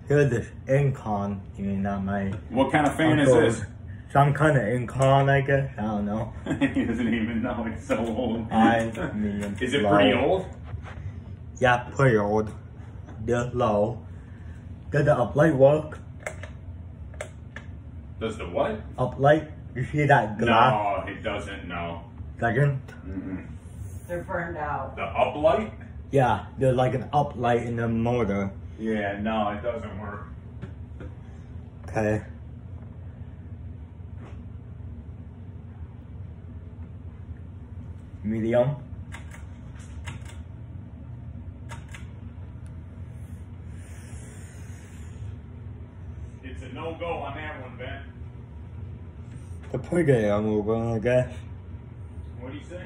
Here's this incon unit on my. What kind of fan is this? Some kind of incon, I guess. I don't know. He doesn't even know. It's so old. Is it low. pretty old? Yeah, pretty old. They're low. Does the uplight work? Does the what? Uplight? You see that glass? No, it doesn't. No. Doesn't? They're burned out. The uplight? Yeah, there's like an uplight in the motor. Yeah, no, it doesn't work. Okay. Medium. It's a no-go on that one, Ben. The pretty remover, I guess. What do you say?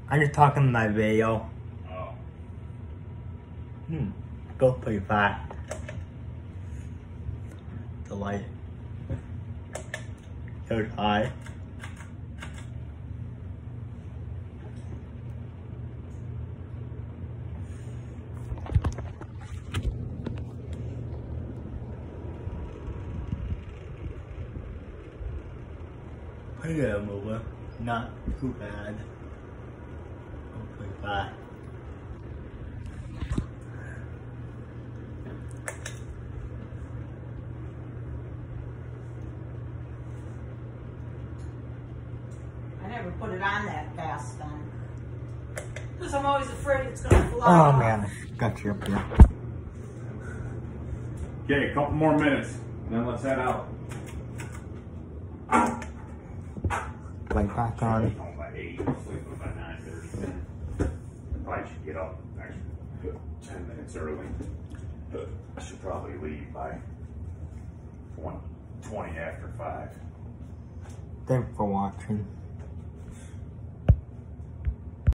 I'm just talking my video. Oh. Go pretty fast. The light goes high. Pretty remover, not too bad. Go pretty fast. I never put it on that fast then. Because I'm always afraid it's going to fly off. Oh man, got you up here. Okay, a couple more minutes, and then let's head out. Light back on. Home by 8, sleeping by 9:30. Probably should get up actually 10 minutes early. I should probably leave by 20 after 5. Thanks for watching.